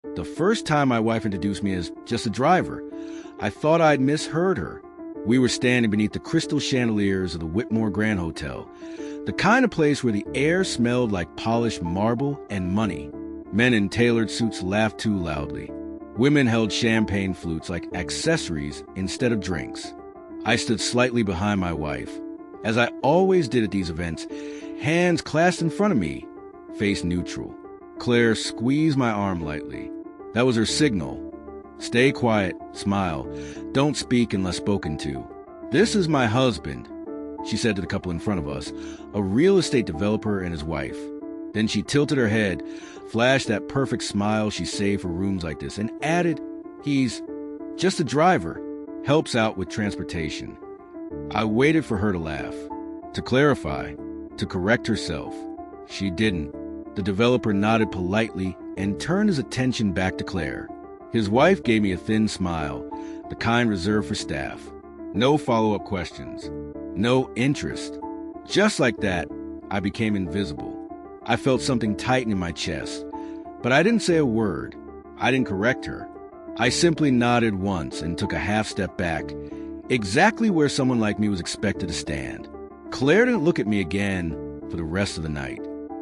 The first time my wife introduced me as just a driver, I thought I'd misheard her. We were standing beneath the crystal chandeliers of the Whitmore Grand Hotel, the kind of place where the air smelled like polished marble and money. Men in tailored suits laughed too loudly. Women held champagne flutes like accessories instead of drinks. I stood slightly behind my wife, as I always did at these events, hands clasped in front of me, face neutral. Claire squeezed my arm lightly. That was her signal. Stay quiet, smile, don't speak unless spoken to. This is my husband, she said to the couple in front of us, a real estate developer and his wife. Then she tilted her head, flashed that perfect smile she saved for rooms like this, and added, he's just a driver, helps out with transportation. I waited for her to laugh, to clarify, to correct herself. She didn't. The developer nodded politely and turned his attention back to Claire. His wife gave me a thin smile, the kind reserved for staff. No follow-up questions. No interest. Just like that, I became invisible. I felt something tighten in my chest, but I didn't say a word. I didn't correct her. I simply nodded once and took a half step back, exactly where someone like me was expected to stand. Claire didn't look at me again for the rest of the night.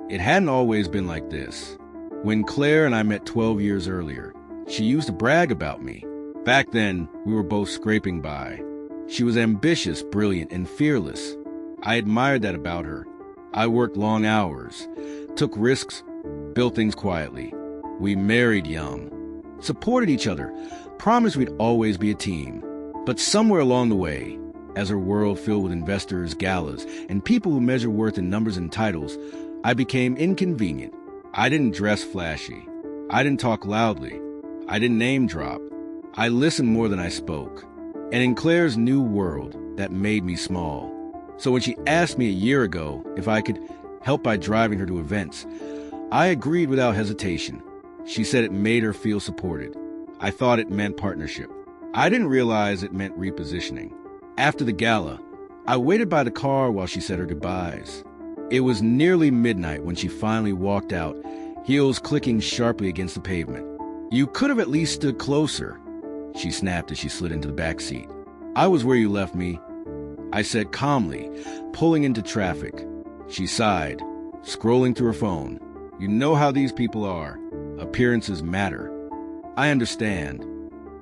It hadn't always been like this. When Claire and I met 12 years earlier, she used to brag about me. Back then, we were both scraping by. She was ambitious, brilliant, and fearless. I admired that about her. I worked long hours, took risks, built things quietly. We married young, supported each other, promised we'd always be a team. But somewhere along the way, as her world filled with investors, galas, and people who measure worth in numbers and titles, I became inconvenient. I didn't dress flashy. I didn't talk loudly. I didn't name drop. I listened more than I spoke. And in Claire's new world, that made me small. So when she asked me a year ago if I could help by driving her to events, I agreed without hesitation. She said it made her feel supported. I thought it meant partnership. I didn't realize it meant repositioning. After the gala, I waited by the car while she said her goodbyes. It was nearly midnight when she finally walked out, heels clicking sharply against the pavement. You could have at least stood closer, she snapped as she slid into the back seat. I was where you left me, I said calmly, pulling into traffic. She sighed, scrolling through her phone. You know how these people are. Appearances matter. I understand.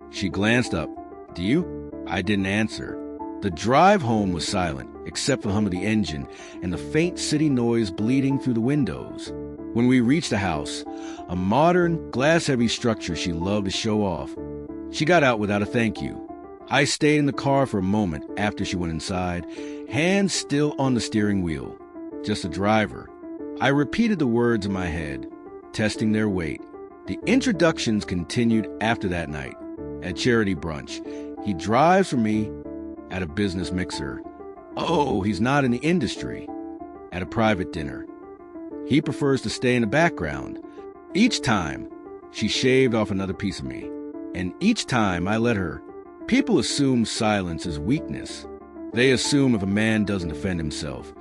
She glanced up. Do you? I didn't answer. The drive home was silent, except for the hum of the engine and the faint city noise bleeding through the windows. When we reached the house, a modern, glass-heavy structure she loved to show off, she got out without a thank you. I stayed in the car for a moment after she went inside, hands still on the steering wheel. Just a driver. I repeated the words in my head, testing their weight. The introductions continued after that night. At charity brunch, he drives for me. At a business mixer. Oh, he's not in the industry. At a private dinner. He prefers to stay in the background. Each time, she shaved off another piece of me. And each time I let her. People assume silence is weakness. They assume if a man doesn't defend himself,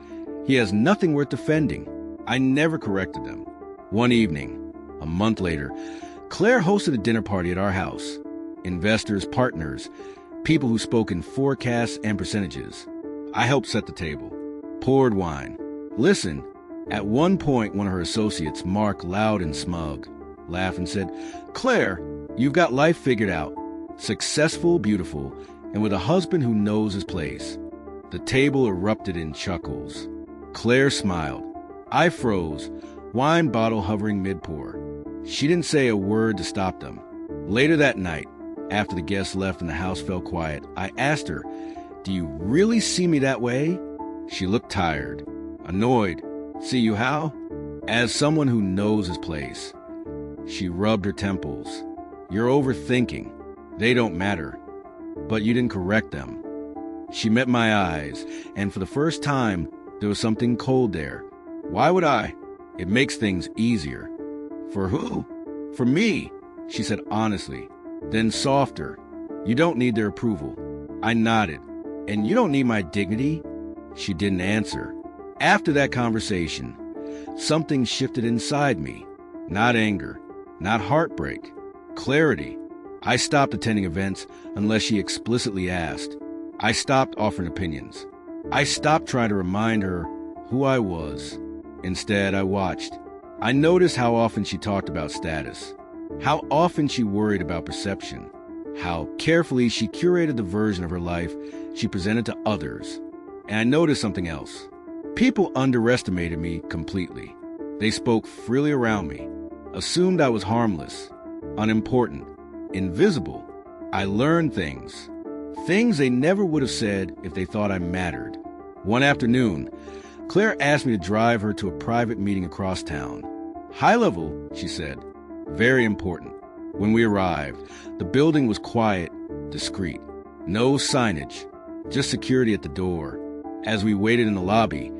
he has nothing worth defending. I never corrected them. One evening, a month later, Claire hosted a dinner party at our house. Investors, partners, people who spoke in forecasts and percentages. I helped set the table, poured wine, listened. At one point, one of her associates, Mark, loud and smug, laughed and said, Claire, you've got life figured out. Successful, beautiful, and with a husband who knows his place. The table erupted in chuckles. Claire smiled. I froze, wine bottle hovering mid-pour. She didn't say a word to stop them. Later that night, after the guests left and the house fell quiet, I asked her, do you really see me that way? She looked tired, annoyed. See you how? As someone who knows his place. She rubbed her temples. You're overthinking. They don't matter. But you didn't correct them. She met my eyes, and for the first time, there was something cold there. Why would I? It makes things easier. For who? For me, she said honestly. Then softer. You don't need their approval. I nodded. And you don't need my dignity? She didn't answer. After that conversation, something shifted inside me. Not anger, not heartbreak, Clarity. I stopped attending events unless she explicitly asked. I stopped offering opinions. I stopped trying to remind her who I was. Instead, I watched. I noticed how often she talked about status, how often she worried about perception, how carefully she curated the version of her life she presented to others. And I noticed something else. People underestimated me completely. They spoke freely around me, assumed I was harmless, unimportant, invisible. I learned things they never would have said if they thought I mattered. One afternoon, Claire asked me to drive her to a private meeting across town. High level, she said. Very important. When we arrived, the building was quiet, discreet. No signage, just security at the door. As we waited in the lobby,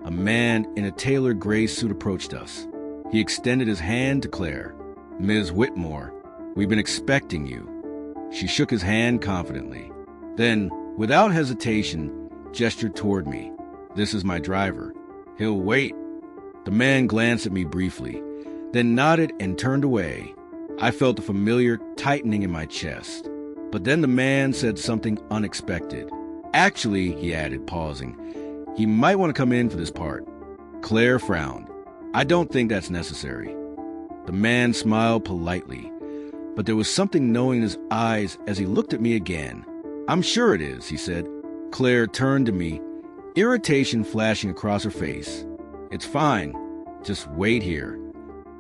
a man in a tailored gray suit approached us. He extended his hand to Claire. "Ms. Whitmore, we've been expecting you." She shook his hand confidently. Then, without hesitation, gestured toward me. "This is my driver. He'll wait." The man glanced at me briefly, then nodded and turned away. I felt a familiar tightening in my chest. But then the man said something unexpected. "Actually," he added, pausing, "he might want to come in for this part." Claire frowned. "I don't think that's necessary." The man smiled politely, but there was something knowing in his eyes as he looked at me again. "I'm sure it is," he said. Claire turned to me, irritation flashing across her face. "It's fine. Just wait here."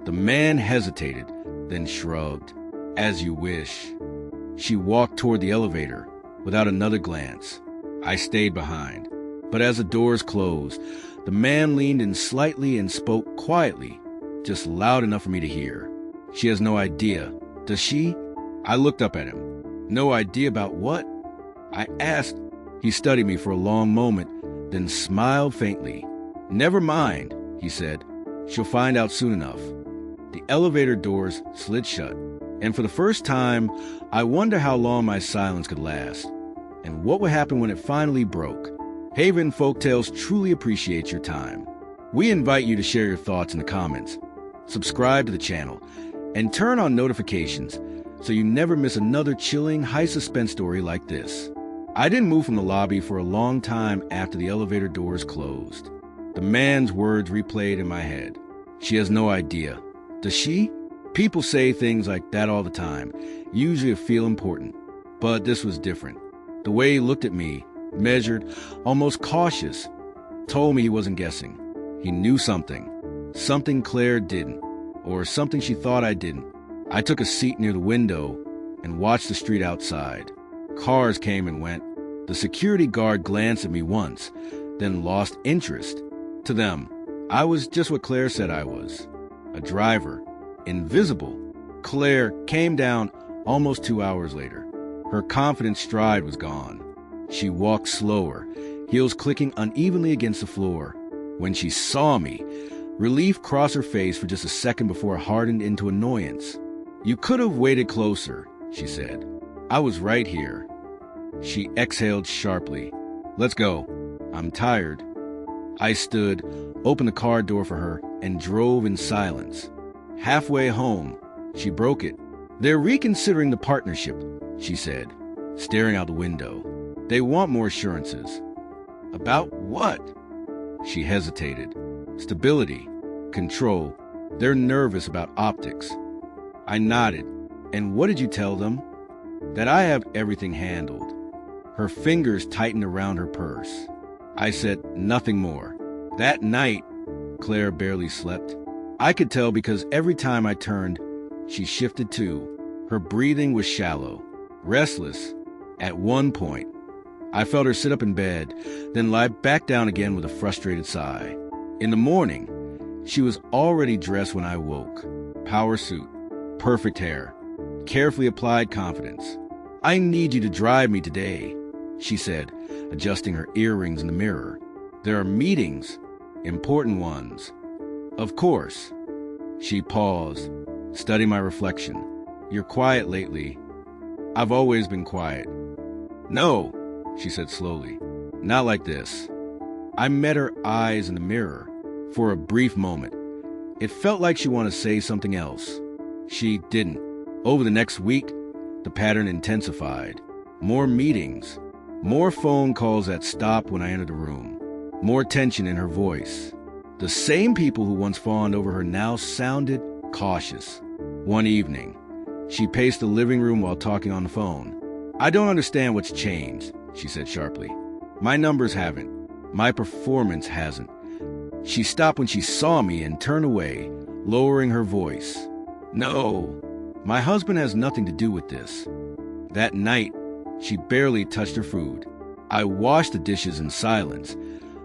The man hesitated, then shrugged. "As you wish." She walked toward the elevator without another glance. I stayed behind. But as the doors closed, the man leaned in slightly and spoke quietly, just loud enough for me to hear. "She has no idea, does she?" I looked up at him. "No idea about what?" I asked. He studied me for a long moment, then smiled faintly. "Never mind," he said. "She'll find out soon enough." The elevator doors slid shut, and for the first time, I wonder how long my silence could last, and what would happen when it finally broke. Haven Folktales truly appreciates your time. We invite you to share your thoughts in the comments, subscribe to the channel, and turn on notifications so you never miss another chilling, high-suspense story like this. I didn't move from the lobby for a long time after the elevator doors closed. The man's words replayed in my head. "She has no idea. Does she?" People say things like that all the time, usually to feel important. But this was different. The way he looked at me, measured, almost cautious, told me he wasn't guessing. He knew something. Something Claire didn't, or something she thought I didn't. I took a seat near the window and watched the street outside. Cars came and went. The security guard glanced at me once, then lost interest. To them, I was just what Claire said I was. A driver. Invisible. Claire came down almost 2 hours later. Her confident stride was gone. She walked slower, heels clicking unevenly against the floor. When she saw me, relief crossed her face for just a second before it hardened into annoyance. "You could have waited closer," she said. "I was right here." She exhaled sharply. "Let's go. I'm tired." I stood, opened the car door for her, and drove in silence. Halfway home, she broke it. "They're reconsidering the partnership," she said, staring out the window. "They want more assurances." "About what?" She hesitated. "Stability, control. They're nervous about optics." I nodded. "And what did you tell them?" "That I have everything handled." Her fingers tightened around her purse. I said nothing more. That night, Claire barely slept. I could tell because every time I turned, she shifted too. Her breathing was shallow, restless. At one point, I felt her sit up in bed, then lie back down again with a frustrated sigh. In the morning, she was already dressed when I woke. Power suit, perfect hair, carefully applied confidence. "I need you to drive me today," she said, adjusting her earrings in the mirror. "There are meetings, important ones." "Of course." She paused, studying my reflection. "You're quiet lately." "I've always been quiet." "No," she said slowly. "Not like this." I met her eyes in the mirror. For a brief moment, it felt like she wanted to say something else. She didn't. Over the next week, the pattern intensified. More meetings, more phone calls that stopped when I entered the room, more tension in her voice. The same people who once fawned over her now sounded cautious. One evening, she paced the living room while talking on the phone. "I don't understand what's changed," she said sharply. "My numbers haven't. My performance hasn't." She stopped when she saw me and turned away, lowering her voice. "No, my husband has nothing to do with this." That night, she barely touched her food. I washed the dishes in silence,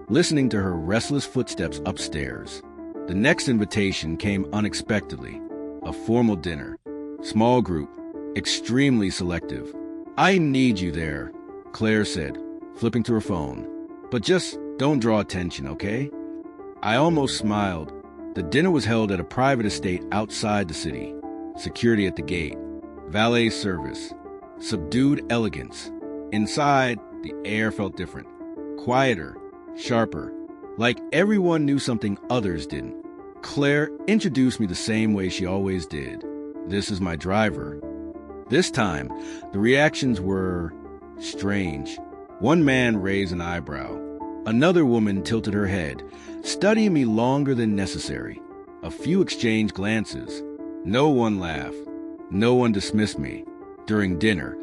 listening to her restless footsteps upstairs. The next invitation came unexpectedly. A formal dinner. Small group. Extremely selective. "I need you there," Claire said, flipping to her phone. "But just don't draw attention, okay?" I almost smiled. The dinner was held at a private estate outside the city. Security at the gate. Valet service. Subdued elegance. Inside, the air felt different. Quieter. Sharper. Like everyone knew something others didn't. Claire introduced me the same way she always did. "This is my driver." This time, the reactions were strange. One man raised an eyebrow. Another woman tilted her head, studying me longer than necessary. A few exchanged glances. No one laughed. No one dismissed me. During dinner,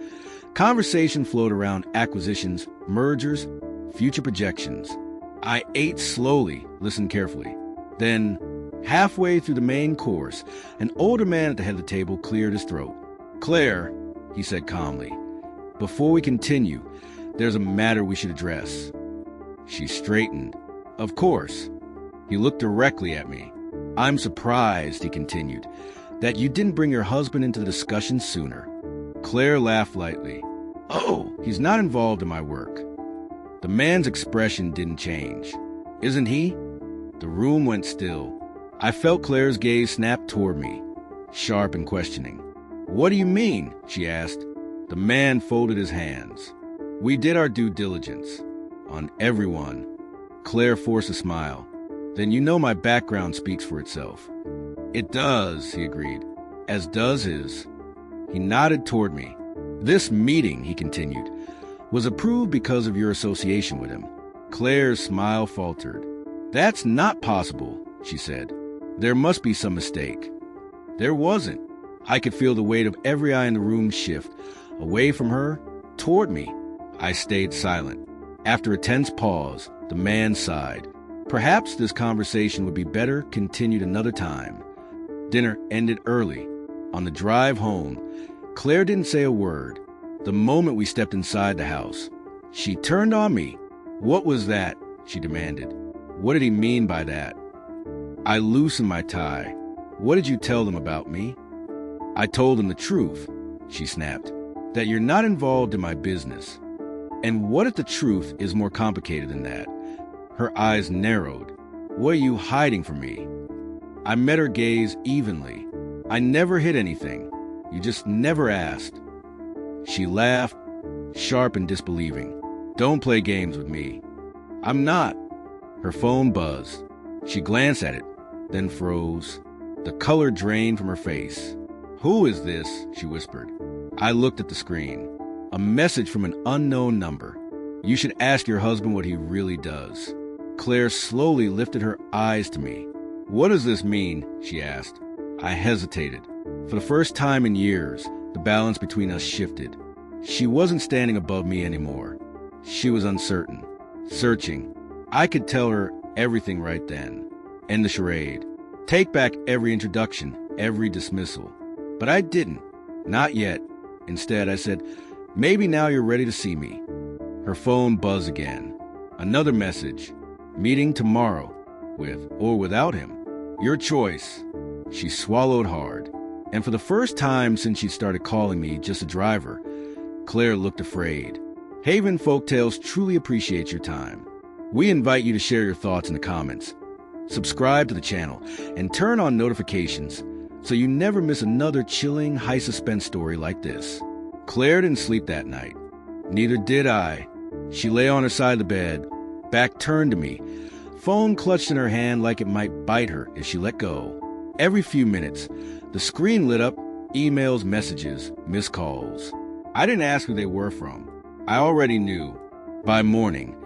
conversation flowed around acquisitions, mergers, future projections. I ate slowly, listened carefully. Then, halfway through the main course, an older man at the head of the table cleared his throat. "Claire," he said calmly, "before we continue, there's a matter we should address." She straightened. "Of course." He looked directly at me. "I'm surprised," he continued, "that you didn't bring your husband into the discussion sooner." Claire laughed lightly. "Oh, he's not involved in my work." The man's expression didn't change. "Isn't he?" The room went still. I felt Claire's gaze snap toward me, sharp and questioning. "What do you mean?" she asked. The man folded his hands. "We did our due diligence. On everyone." Claire forced a smile. "Then you know my background speaks for itself." "It does," he agreed, "as does his." He nodded toward me. "This meeting," he continued, "was approved because of your association with him." Claire's smile faltered. "That's not possible," she said. "There must be some mistake." There wasn't. I could feel the weight of every eye in the room shift, away from her, toward me. I stayed silent. After a tense pause, the man sighed. Perhaps this conversation would be better continued another time. Dinner ended early. On the drive home, Claire didn't say a word. The moment we stepped inside the house, she turned on me. "What was that?" she demanded. "What did he mean by that?" I loosened my tie. "What did you tell them about me?" "I told them the truth," she snapped, "that you're not involved in my business." "And what if the truth is more complicated than that?" Her eyes narrowed. "What are you hiding from me?" I met her gaze evenly. "I never hid anything. You just never asked." She laughed, sharp and disbelieving. "Don't play games with me." "I'm not." Her phone buzzed. She glanced at it, then froze. The color drained from her face. "Who is this?" she whispered. I looked at the screen. A message from an unknown number. "You should ask your husband what he really does." Claire slowly lifted her eyes to me. "What does this mean?" she asked. I hesitated. For the first time in years, the balance between us shifted. She wasn't standing above me anymore. She was uncertain, searching. I could tell her everything right then. End the charade. Take back every introduction, every dismissal. But I didn't. Not yet. Instead, I said, "Maybe now you're ready to see me." Her phone buzzed again. Another message. "Meeting tomorrow, with or without him. Your choice." She swallowed hard. And for the first time since she started calling me just a driver, Claire looked afraid. Haven Folktales truly appreciates your time. We invite you to share your thoughts in the comments. Subscribe to the channel and turn on notifications so you never miss another chilling, high-suspense story like this. Claire didn't sleep that night. Neither did I. She lay on her side of the bed, back turned to me, phone clutched in her hand like it might bite her if she let go. Every few minutes, the screen lit up Emails, messages, missed calls. I didn't ask who they were from. I already knew. By morning,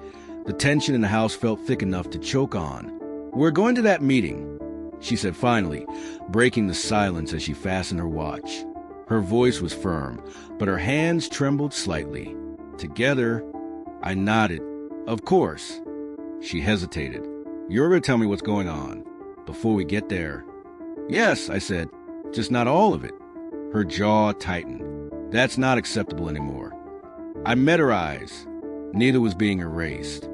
the tension in the house felt thick enough to choke on. "We're going to that meeting," she said finally, breaking the silence as she fastened her watch. Her voice was firm, but her hands trembled slightly. "Together?" I nodded. "Of course." She hesitated. "You're going to tell me what's going on before we get there?" "Yes," I said, "just not all of it." Her jaw tightened. "That's not acceptable anymore." I met her eyes. Neither was being erased.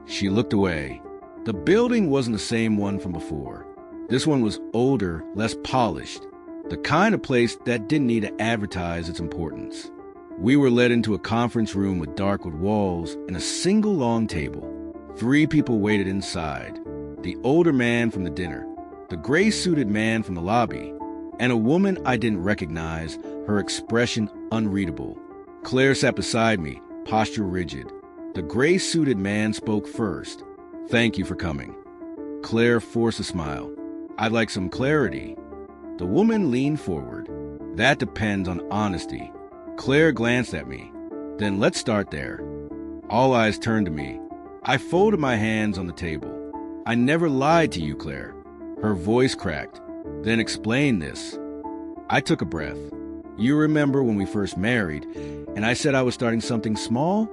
She looked away. The building wasn't the same one from before. This one was older, less polished, the kind of place that didn't need to advertise its importance. We were led into a conference room with dark wood walls and a single long table. 3 people waited inside. The older man from the dinner, the gray-suited man from the lobby, and a woman I didn't recognize, her expression unreadable. Claire sat beside me, posture rigid. The gray-suited man spoke first. "Thank you for coming." Claire forced a smile. "I'd like some clarity." The woman leaned forward. "That depends on honesty." Claire glanced at me. "Then let's start there." All eyes turned to me. I folded my hands on the table. "I never lied to you, Claire." Her voice cracked. "Then explain this." I took a breath. "You remember when we first married, and I said I was starting something small?"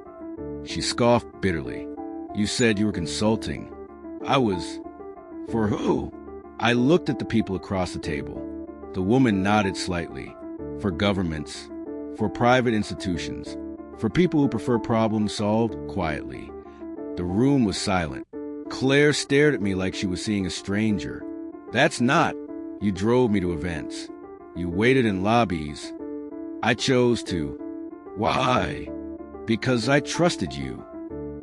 She scoffed bitterly. "You said you were consulting." I was. "For who?" I looked at the people across the table. The woman nodded slightly. "For governments, for private institutions, for people who prefer problems solved quietly." The room was silent. Claire stared at me like she was seeing a stranger. "That's not. You drove me to events. You waited in lobbies. I chose to." "Why?" "Because I trusted you."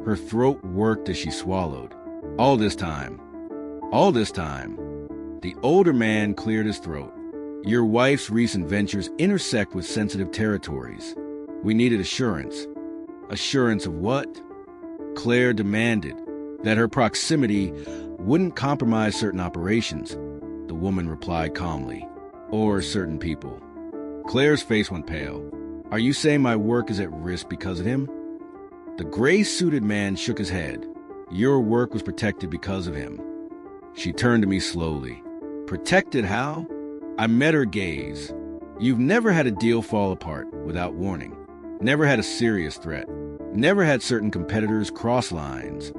Her throat worked as she swallowed. All this time. The older man cleared his throat. "Your wife's recent ventures intersect with sensitive territories. We needed assurance." "Assurance of what?" Claire demanded. "That her proximity wouldn't compromise certain operations," the woman replied calmly. "Or certain people." Claire's face went pale. "Are you saying my work is at risk because of him?" The gray-suited man shook his head. "Your work was protected because of him." She turned to me slowly. "Protected how?" I met her gaze. "You've never had a deal fall apart without warning. Never had a serious threat. Never had certain competitors cross lines."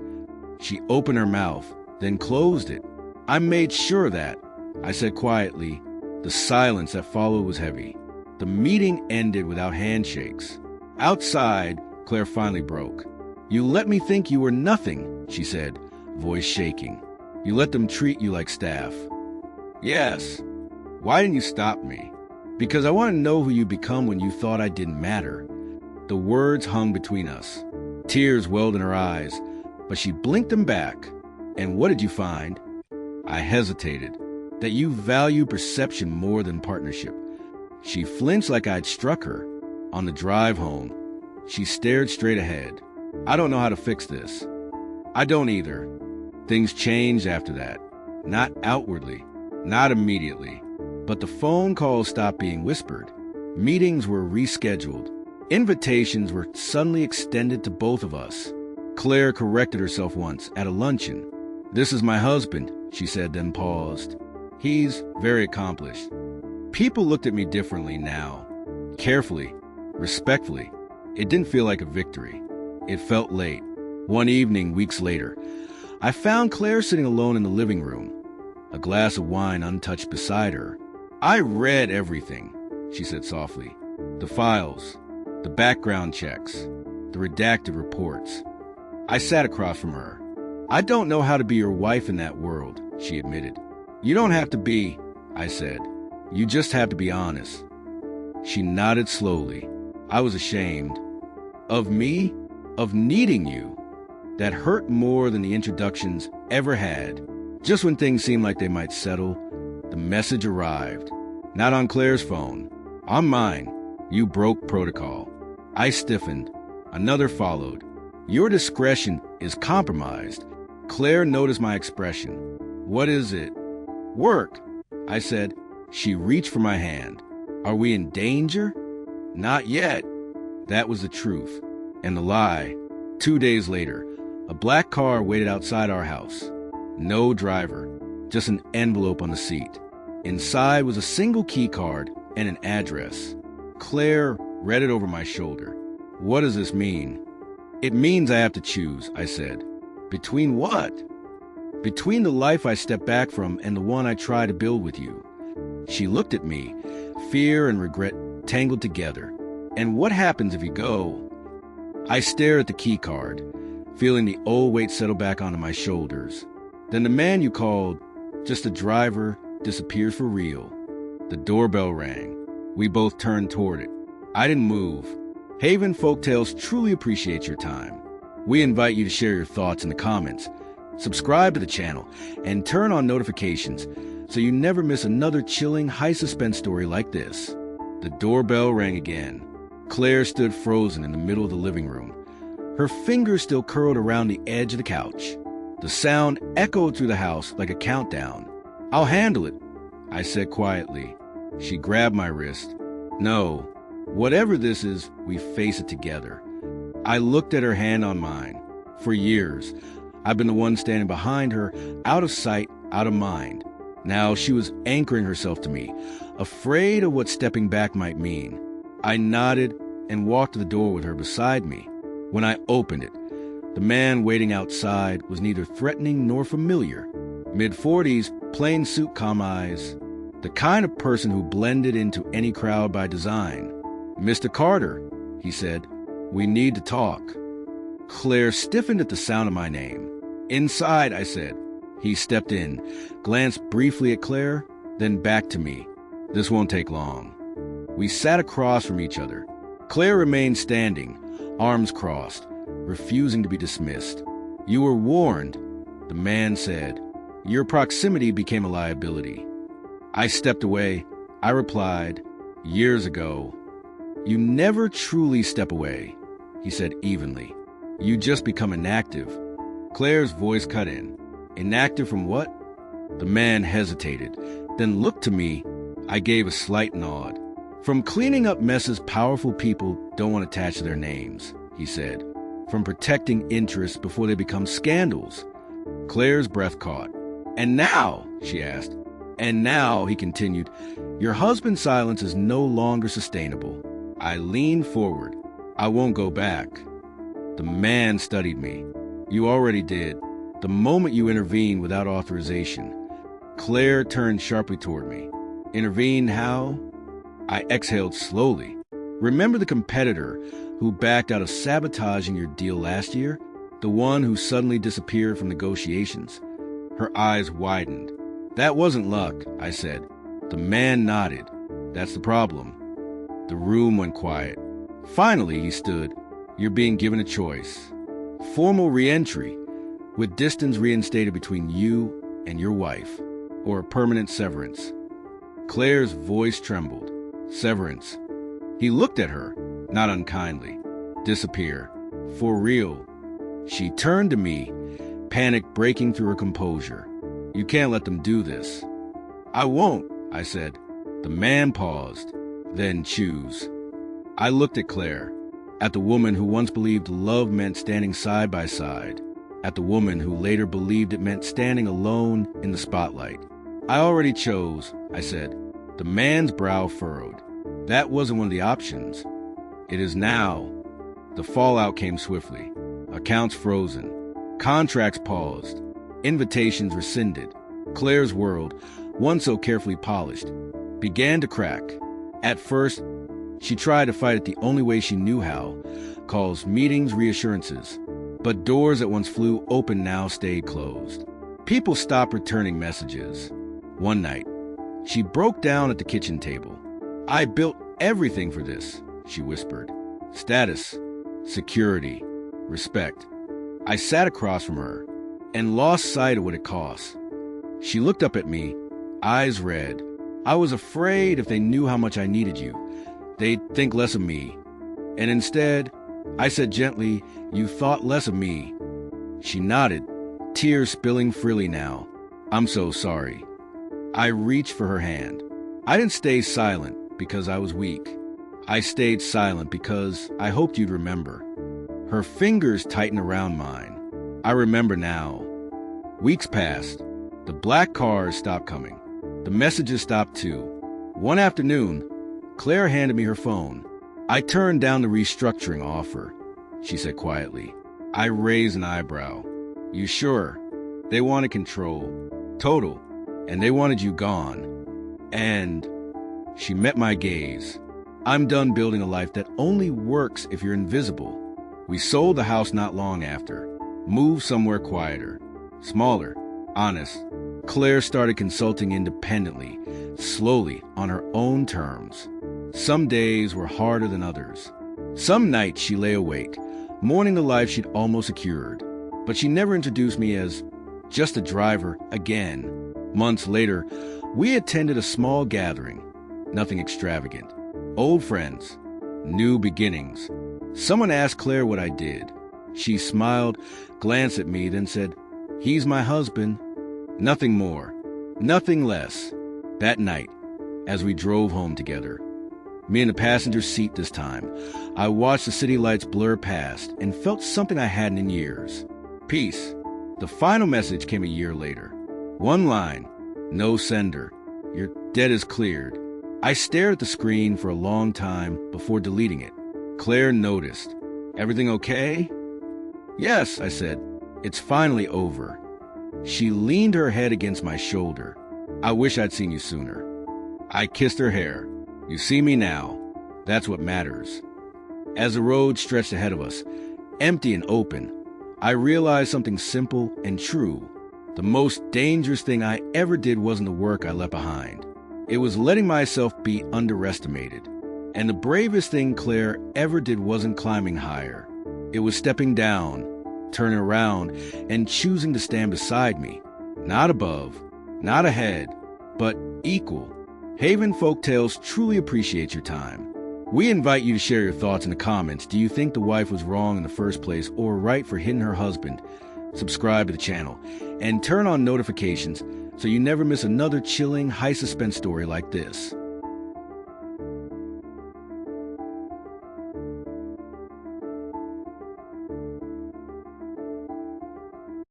She opened her mouth, then closed it. "I made sure of that," I said quietly. The silence that followed was heavy. The meeting ended without handshakes. Outside, Claire finally broke. "You let me think you were nothing," she said, voice shaking. "You let them treat you like staff." "Yes." "Why didn't you stop me?" "Because I want to know who you become when you thought I didn't matter." The words hung between us. Tears welled in her eyes, but she blinked them back. "And what did you find?" I hesitated. "That you value perception more than partnership." She flinched like I'd struck her. On the drive home, she stared straight ahead. "I don't know how to fix this." "I don't either." Things changed after that. Not outwardly, not immediately. But the phone calls stopped being whispered. Meetings were rescheduled. Invitations were suddenly extended to both of us. Claire corrected herself once at a luncheon. "This is my husband," she said, then paused. "He's very accomplished." People looked at me differently now. Carefully, respectfully. It didn't feel like a victory. It felt late. One evening, weeks later, I found Claire sitting alone in the living room, a glass of wine untouched beside her. "I read everything," she said softly. "The files, the background checks, the redacted reports." I sat across from her. "I don't know how to be your wife in that world," she admitted. "You don't have to be," I said. "You just have to be honest." She nodded slowly. I was ashamed. Of me? Of needing you? That hurt more than the introductions ever had. Just when things seemed like they might settle, the message arrived. Not on Claire's phone. On mine. "You broke protocol." I stiffened. Another followed. "Your discretion is compromised." Claire noticed my expression. "What is it?" "Work," I said. She reached for my hand. Are we in danger? Not yet. That was the truth. And the lie. 2 days later, a black car waited outside our house. No driver, just an envelope on the seat. Inside was a single key card and an address. Claire read it over my shoulder. What does this mean? It means I have to choose, I said. Between what? Between the life I stepped back from and the one I try to build with you. She looked at me, fear and regret tangled together. And what happens if you go? I stared at the key card, feeling the old weight settle back onto my shoulders. Then the man you called, just a driver, disappears for real. The doorbell rang. We both turned toward it. I didn't move. Haven Folktales truly appreciates your time. We invite you to share your thoughts in the comments, subscribe to the channel, and turn on notifications so you never miss another chilling, high-suspense story like this. The doorbell rang again. Claire stood frozen in the middle of the living room, her fingers still curled around the edge of the couch. The sound echoed through the house like a countdown. I'll handle it, I said quietly. She grabbed my wrist. No, whatever this is, we face it together. I looked at her hand on mine. For years, I've been the one standing behind her, out of sight, out of mind. Now she was anchoring herself to me, afraid of what stepping back might mean. I nodded and walked to the door with her beside me. When I opened it, the man waiting outside was neither threatening nor familiar. Mid-40s, plain suit, calm eyes. The kind of person who blended into any crowd by design. "Mr. Carter," he said, "we need to talk." Claire stiffened at the sound of my name. "Inside," I said. He stepped in, glanced briefly at Claire, then back to me. "This won't take long." We sat across from each other. Claire remained standing, arms crossed, refusing to be dismissed. "You were warned," the man said. "Your proximity became a liability." I stepped away. I replied, "Years ago." "You never truly step away," he said evenly. "You just become inactive." Claire's voice cut in. "Inactive from what?" The man hesitated, then looked to me. I gave a slight nod. "From cleaning up messes powerful people don't want attached to their names," he said. "From protecting interests before they become scandals." Claire's breath caught. "And now?" she asked. "And now," he continued, "your husband's silence is no longer sustainable." I leaned forward. "I won't go back." The man studied me. "You already did, the moment you intervened without authorization." Claire turned sharply toward me. "Intervened how?" I exhaled slowly. "Remember the competitor who backed out of sabotaging your deal last year? The one who suddenly disappeared from negotiations?" Her eyes widened. "That wasn't luck," I said. The man nodded. "That's the problem." The room went quiet. Finally, he stood. "You're being given a choice. Formal re-entry, with distance reinstated between you and your wife, or a permanent severance." Claire's voice trembled. "Severance." He looked at her, not unkindly. "Disappear. For real." She turned to me, panic breaking through her composure. "You can't let them do this." "I won't," I said. The man paused. "Then choose." I looked at Claire, at the woman who once believed love meant standing side by side, at the woman who later believed it meant standing alone in the spotlight. "I already chose," I said. The man's brow furrowed. "That wasn't one of the options." "It is now." The fallout came swiftly. Accounts frozen. Contracts paused. Invitations rescinded. Claire's world, once so carefully polished, began to crack. At first, she tried to fight it the only way she knew how, calls, meetings, reassurances. But doors that once flew open now stayed closed. People stopped returning messages. One night, she broke down at the kitchen table. "I built everything for this," she whispered. "Status, security, respect." I sat across from her and lost sight of what it cost. She looked up at me, eyes red. "I was afraid if they knew how much I needed you, they'd think less of me. And instead," I said gently, "you thought less of me." She nodded, tears spilling freely now. "I'm so sorry." I reached for her hand. I didn't stay silent. because I was weak. I stayed silent because I hoped you'd remember. Her fingers tightened around mine. I remember now. Weeks passed. The black cars stopped coming. The messages stopped too. One afternoon, Claire handed me her phone. I turned down the restructuring offer, she said quietly. I raised an eyebrow. You sure? They wanted control. Total. And they wanted you gone. And she met my gaze. I'm done building a life that only works if you're invisible. We sold the house not long after. Moved somewhere quieter. Smaller. Honest. Claire started consulting independently, slowly, on her own terms. Some days were harder than others. Some nights she lay awake, mourning the life she'd almost secured. But she never introduced me as just a driver again. Months later, we attended a small gathering. Nothing extravagant. Old friends. New beginnings. Someone asked Claire what I did. She smiled, glanced at me, then said, "He's my husband." Nothing more. Nothing less. That night, as we drove home together, me in the passenger seat this time, I watched the city lights blur past and felt something I hadn't in years. Peace. The final message came a year later. One line. No sender. Your debt is cleared. I stared at the screen for a long time before deleting it. Claire noticed. Everything okay? Yes, I said. It's finally over. She leaned her head against my shoulder. I wish I'd seen you sooner. I kissed her hair. You see me now. That's what matters. As the road stretched ahead of us, empty and open, I realized something simple and true. The most dangerous thing I ever did wasn't the work I left behind. It was letting myself be underestimated. And the bravest thing Claire ever did wasn't climbing higher. It was stepping down, turning around, and choosing to stand beside me. Not above, not ahead, but equal. Haven Folktales truly appreciates your time. We invite you to share your thoughts in the comments. Do you think the wife was wrong in the first place or right for hitting her husband? Subscribe to the channel and turn on notifications so you never miss another chilling, high suspense story like this.